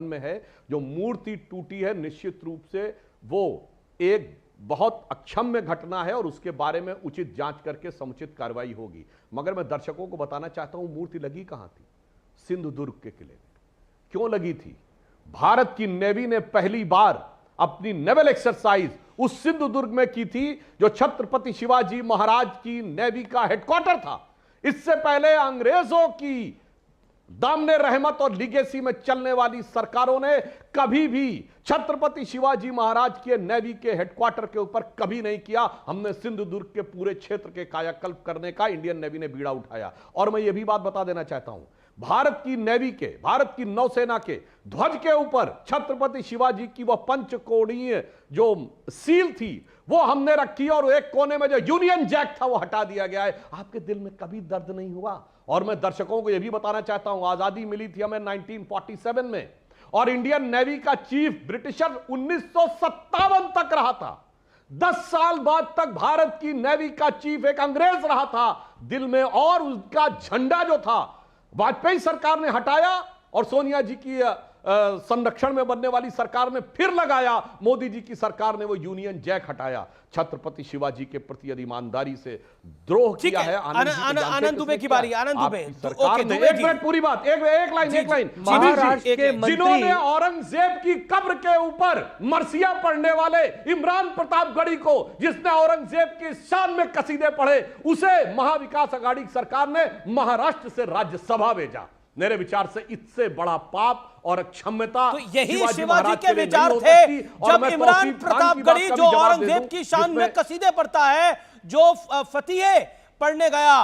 में है। जो मूर्ति टूटी है निश्चित रूप से वो एक बहुत अक्षम्य घटना है और उसके बारे में उचित जांच करके समुचित कार्रवाई होगी। मगर मैं दर्शकों को बताना चाहता हूं मूर्ति लगी कहां थी। सिंधुदुर्ग के किले में क्यों लगी थी? भारत की नेवी ने पहली बार अपनी नेवल एक्सरसाइज उस सिंधुदुर्ग में की थी जो छत्रपति शिवाजी महाराज की नेवी का हेडक्वार्टर था। इससे पहले अंग्रेजों की दामने रहमत और लीगेसी में चलने वाली सरकारों ने कभी भी छत्रपति शिवाजी महाराज के नेवी के हेडक्वार्टर के ऊपर कभी नहीं किया। हमने सिंधुदुर्ग के पूरे क्षेत्र के कायाकल्प करने का इंडियन नेवी ने बीड़ा उठाया। और मैं यह भी बात बता देना चाहता हूं, भारत की नेवी के, भारत की नौसेना के ध्वज के ऊपर छत्रपति शिवाजी की वह पंचकोणीय जो सील थी वो हमने रखी और एक कोने में जो यूनियन जैक था वो हटा दिया गया है। आपके दिल में कभी दर्द नहीं हुआ? और मैं दर्शकों को यह भी बताना चाहता हूं, आजादी मिली थी हमें 1947 में और इंडियन नेवी का चीफ ब्रिटिशर 1957 तक रहा था। 10 साल बाद तक भारत की नेवी का चीफ एक अंग्रेज रहा था दिल में, और उसका झंडा जो था वाजपेयी सरकार ने हटाया और सोनिया जी की संरक्षण में बनने वाली सरकार ने फिर लगाया। मोदी जी की सरकार ने वो यूनियन जैक हटाया। छत्रपति शिवाजी के प्रति ईमानदारी से द्रोह किया है। आनंद दुबे की बारी। आनंद दुबे सरकार ने एक मिनट पूरी बात, एक लाइन महाराष्ट्र के जिन्होंने औरंगजेब की कब्र के ऊपर मरसिया पढ़ने वाले इमरान प्रतापगढ़ी को, जिसने औरंगजेब की शान में कसीदे पढ़े, उसे महाविकास अघाड़ी सरकार ने महाराष्ट्र से राज्यसभा भेजा। मेरे विचार से इससे बड़ा पाप और क्षमता तो यही शिवाजी के विचार थे। जब इमरान प्रतापगढ़ी जो औरंगजेब की शान में कसीदे पढ़ता है, जो फतिहे पढ़ने गया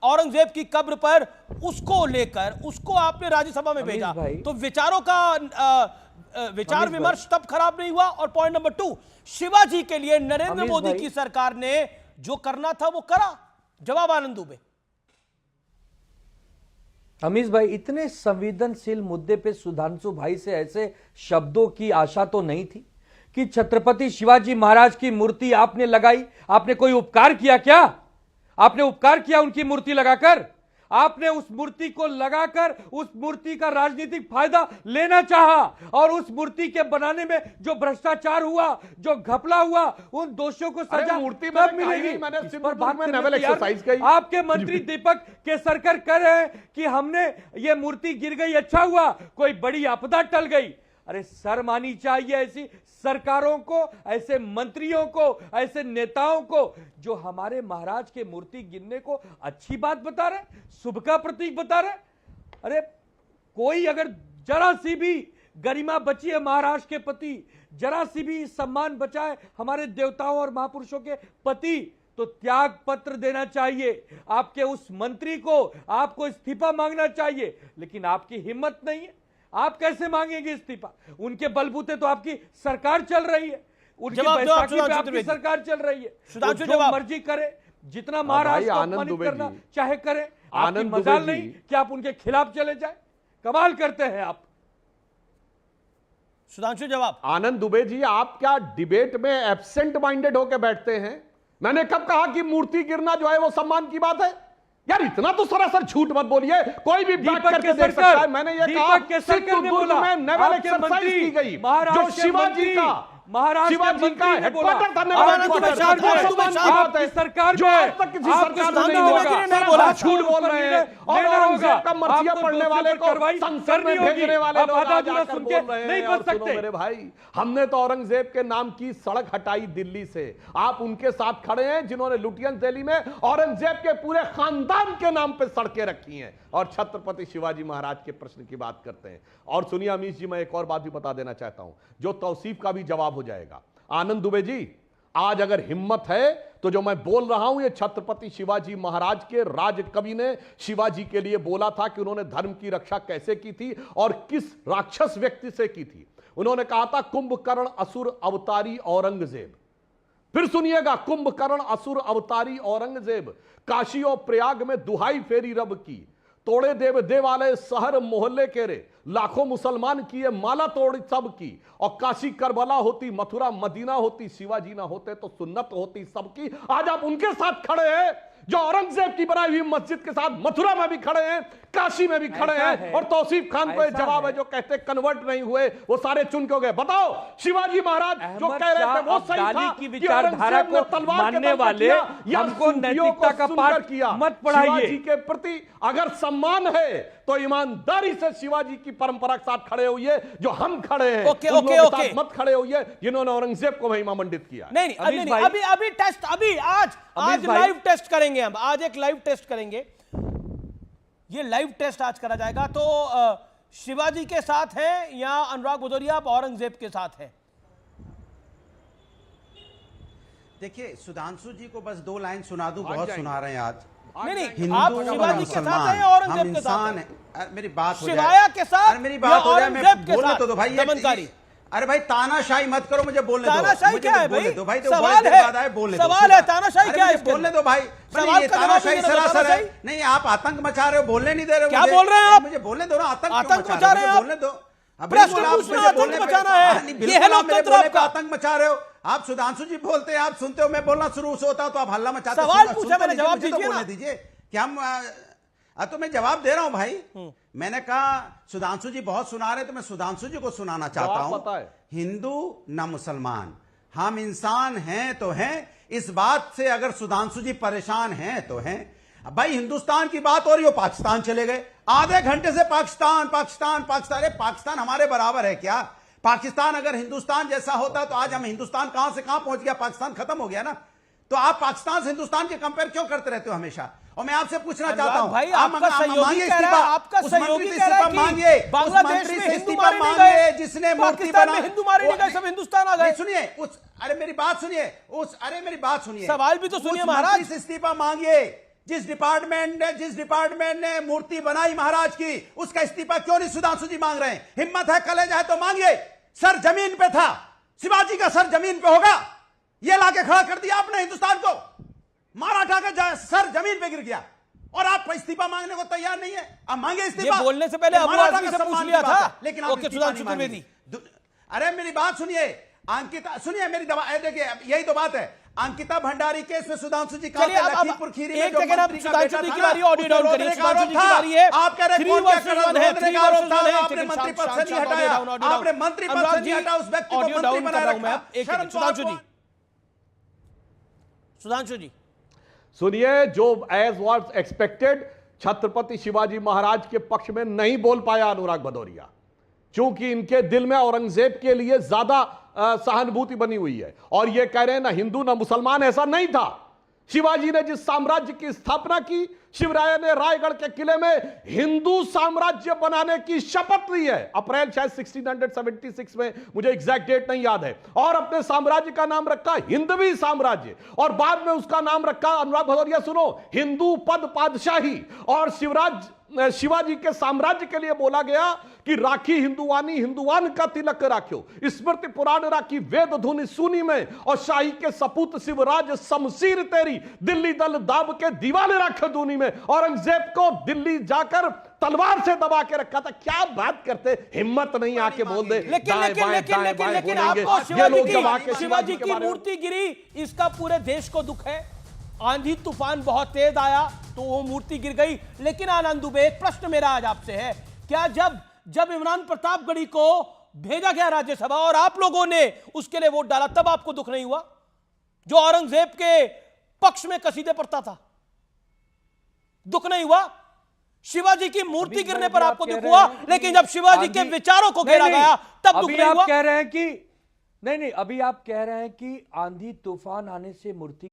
औरंगजेब की कब्र पर, उसको लेकर उसको आपने राज्यसभा में भेजा, तो विचारों का विचार विमर्श तब खराब नहीं हुआ। और पॉइंट नंबर 2, शिवाजी के लिए नरेंद्र मोदी की सरकार ने जो करना था वो करा। जवाब आनंद दुबे। अमीश भाई, इतने संवेदनशील मुद्दे पे सुधांशु भाई से ऐसे शब्दों की आशा तो नहीं थी कि छत्रपति शिवाजी महाराज की मूर्ति आपने लगाई। आपने कोई उपकार किया क्या? आपने उपकार किया उनकी मूर्ति लगाकर? आपने उस मूर्ति को लगाकर उस मूर्ति का राजनीतिक फायदा लेना चाहा और उस मूर्ति के बनाने में जो भ्रष्टाचार हुआ, जो घपला हुआ, उन दोषियों को सजा मूर्ति कब मिलेगी? आपके मंत्री दीपक केसरकर कह रहे हैं कि हमने ये मूर्ति गिर गई, अच्छा हुआ, कोई बड़ी आपदा टल गई। अरे शर्म आनी चाहिए ऐसी सरकारों को, ऐसे मंत्रियों को, ऐसे नेताओं को जो हमारे महाराज के मूर्ति गिरने को अच्छी बात बता रहे, शुभ का प्रतीक बता रहे। अरे कोई अगर जरा सी भी गरिमा बची है महाराष्ट्र के प्रति, जरा सी भी सम्मान बचा है हमारे देवताओं और महापुरुषों के प्रति, तो त्याग पत्र देना चाहिए। आपके उस मंत्री को आपको इस्तीफा मांगना चाहिए, लेकिन आपकी हिम्मत नहीं है। आप कैसे मांगेंगे इस्तीफा? उनके बलबूते तो आपकी सरकार चल रही है, उनकी बैसाखी पे आपकी सरकार चल रही है। जो मर्जी करे, जितना महाराज को अपमानित करना चाहे करे। आपकी मजाल नहीं कि आप उनके खिलाफ चले जाए। कमाल करते हैं आप। सुधांशु जवाब। आनंद दुबे जी, आप क्या डिबेट में एब्सेंट माइंडेड होकर बैठते हैं? मैंने कब कहा कि मूर्ति गिरना जो है वो सम्मान की बात है? यार इतना तो सरासर झूठ मत बोलिए, कोई भी बात करके देख सकता है। मैंने ये कहा सिंधुदुर्ग में नेवल एक्सरसाइज की गई जो शिवाजी का शिवाजी का हेडक्वार्टर था। सरकार जो आज तक किसी सरकार ने बोला, झूठ बोल रहे हैं और औरंगजेब का मरसिया पढ़ने वाले को संसद में भेजने वाले लोग आज आकर बोल रहे हैं। और सुनो मेरे भाई, हमने तो औरंगजेब के नाम की सड़क हटाई दिल्ली से। आप उनके साथ खड़े हैं जिन्होंने लुटियंस दिल्ली में औरंगजेब के पूरे खानदान के नाम पे सड़कें रखी हैं और छत्रपति शिवाजी महाराज के प्रश्न की बात करते हैं। और सुनिए अमीश जी, मैं एक और बात भी बता देना चाहता हूं जो तौसीफ का भी जवाब हो जाएगा। आनंद दुबे जी, आज अगर हिम्मत है तो जो मैं बोल रहा हूं ये छत्रपति शिवाजी महाराज के राज कवि ने शिवाजी के लिए बोला था कि उन्होंने धर्म की रक्षा कैसे की थी और किस राक्षस व्यक्ति से की थी। उन्होंने कहा था कुंभकर्ण असुर अवतारी औरंगजेब। फिर सुनिएगा, कुंभकर्ण असुर अवतारी औरंगजेब, काशी और प्रयाग में दुहाई फेरी रब की, तोड़े देव देवालय शहर मोहल्ले के रे, लाखों मुसलमान किए माला तोड़ सब की, और काशी करबला होती, मथुरा मदीना होती, शिवाजी ना होते तो सुन्नत होती सबकी। आज आप उनके साथ खड़े हैं जो औरंगजेब की बनाई हुई मस्जिद के साथ मथुरा में भी खड़े हैं, काशी में भी खड़े हैं, और तौसीफ खान को जवाब है जो कहते कन्वर्ट नहीं हुए वो सारे चुन के हो गए। बताओ शिवाजी महाराज जो कह रहे थे वो सही था की विचारधारा को मानने वाले हमको नैतिकता का पाठ किया मत पढ़ाइए। शिवाजी के प्रति अगर सम्मान है तो ईमानदारी से शिवाजी की परंपरा के साथ खड़े होइए, जो हम खड़े हैं ओके, उन लोगों के ओके। साथ मत खड़े होइए जिन्होंने औरंगजेब को महिमा मंडित किया। नहीं अभी टेस्ट, आज लाइव टेस्ट करेंगे हम, आज एक लाइव टेस्ट करेंगे। ये लाइव टेस्ट आज करा जाएगा। तो शिवाजी के साथ है या अनुराग भदौरिया आप औरंगजेब के साथ है? देखिए सुधांशु जी को बस 2 लाइन सुना दूं, बहुत सुना रहे हैं आज। नहीं आप शिवाजी के साथ हैं या औरंगजेब के साथ हैं? मेरी बात हो जाए, शिवाया के साथ, अरे मेरी बात हो जाए, मैं बोलने तो दो भाई। दमनकारी, अरे भाई तानाशाही मत करो, मुझे बोलने दो। तानाशाही क्या है भाई? दो भाई, तो सवाल है, सवाल है, तानाशाही क्या है? बोलने दो भाई। सवाल का तानाशाही जवाब सरासर है। नहीं आप आतंक मचा रहे हो, बोलने नहीं दे रहे हो। क्या बोल रहे हैं आप? मुझे बोलने दो ना। आतंक मचा रहे हैं आप? बोलने दो। प्रश्न पूछना आतंक मचाना है, ये है लोकतंत्र आपका। आतंक मचा रहे हो आप। सुधांशु जी बोलते हैं, आप सुनते हो, मैं बोलना शुरू से होता हूं तो आप हल्ला मचाते हो। सवाल पूछा मैंने, जवाब दीजिए ना। दीजिए क्या हम तो मैं जवाब दे रहा हूं भाई। मैंने कहा सुधांशु जी बहुत सुना रहे, तो मैं सुधांशु जी को सुनाना चाहता हूं। हिंदू न मुसलमान, हम इंसान हैं तो हैं। इस बात से अगर सुधांशु जी परेशान हैं तो हैं। भाई हिंदुस्तान की बात हो रही हो, पाकिस्तान चले गए आधे घंटे से। पाकिस्तान पाकिस्तान पाकिस्तान, अरे पाकिस्तान हमारे बराबर है क्या? पाकिस्तान अगर हिंदुस्तान जैसा होता तो आज हम हिंदुस्तान कहां से कहां पहुंच गया, पाकिस्तान खत्म हो गया ना। तो आप पाकिस्तान से हिंदुस्तान के कंपेयर क्यों करते रहते हो हमेशा? और मैं आपसे पूछना चाहता हूं भाई, आप आपका सहयोगी कह रहा है, आपका सहयोगी कह रहा है कि बांग्लादेश में हिंदू मारे नहीं गए, जिसने मूर्ति पाकिस्तान बना, में हिंदू मारे नहीं गए, सब हिंदुस्तान आ गए। सुनिए अरे मेरी बात सुनिए, अरे मेरी बात सुनिए, सवाल भी तो सुनिए महाराज। से इस्तीफा मांगिए। जिस डिपार्टमेंट ने मूर्ति बनाई महाराज की, उसका इस्तीफा क्यों नहीं सुधांशु जी मांग रहे हैं? हिम्मत है, कलेजा है तो मांगिए। सर जमीन पे था, शिवाजी का सर जमीन पे होगा, ये लाके खड़ा कर दिया आपने हिंदुस्तान को। मराठा का सर जमीन पे गिर गया और आप इस्तीफा मांगने को तैयार नहीं है। आप मांगे इस्तीफा। ये बोलने से पहले अबू आजमी से पूछ लिया था, लेकिन ओके सुधांशु त्रिवेदी। अरे मेरी बात सुनिए, अंकिता सुनिए मेरी दवा, देखिए यही तो बात है। अंकिता भंडारी केस में सुधांशु जी का लखीमपुर खीरी में जो मंत्री का बेटा था ना, ऑडियो डाउन करिए। सुधांशु जी की बारी है। आप कह रहे हैं कौन क्या कर रहा है? आपने मंत्री पद से नहीं हटाया, आपने मंत्री पद से नहीं हटा, उस व्यक्ति को मंत्री बनाया रखा। सुधांशु जी सुनिए, जो as was expected Chhatrapati Shivaji Maharaj के पक्ष में नहीं बोल पाया अनुराग भदौरिया, क्योंकि इनके दिल में औरंगजेब के लिए ज्यादा सहानुभूति बनी हुई है। और ये कह रहे हैं ना हिंदू ना मुसलमान, ऐसा नहीं था। शिवाजी ने जिस साम्राज्य की स्थापना की, शिवराय ने रायगढ़ के किले में हिंदू साम्राज्य बनाने की शपथ ली है, अप्रैल शायद 1676 में, मुझे एग्जैक्ट डेट नहीं याद है। और अपने साम्राज्य का नाम रखा हिंदवी साम्राज्य, और बाद में उसका नाम रखा, अनुराग भदौरिया सुनो, हिंदू पद पादशाही। और शिवाजी के साम्राज्य के लिए बोला गया कि राखी हिंदुवानी, हिंदुवान का तिलक राख्यो, स्मृति पुराण राखी वेद धुनि सुनी में, और शाही के सपूत शिवराज शमशीर तेरी, दिल्ली दल दाब के दीवाने राखे दूनी में। औरंगजेब को दिल्ली जाकर तलवार से दबा के रखा था। क्या बात करते, हिम्मत नहीं आके बोल दे। लेकिन आपको शिवाजी की मूर्ति गिरी, इसका पूरे देश को दुख है। आंधी तूफान बहुत तेज आया तो वो मूर्ति गिर गई। लेकिन आनंद दुबे, एक प्रश्न मेरा आज आपसे है, क्या जब इमरान प्रतापगढ़ी को भेजा गया राज्यसभा और आप लोगों ने उसके लिए वोट डाला, तब आपको दुख नहीं हुआ? जो औरंगजेब के पक्ष में कसीदे पढ़ता था, दुख नहीं हुआ? शिवाजी की मूर्ति गिरने पर आपको दुख हुआ, लेकिन जब शिवाजी के विचारों को घेरा गया तब दुख नहीं हुआ? कह रहे हैं कि नहीं, अभी आप कह रहे हैं कि आंधी तूफान आने से मूर्ति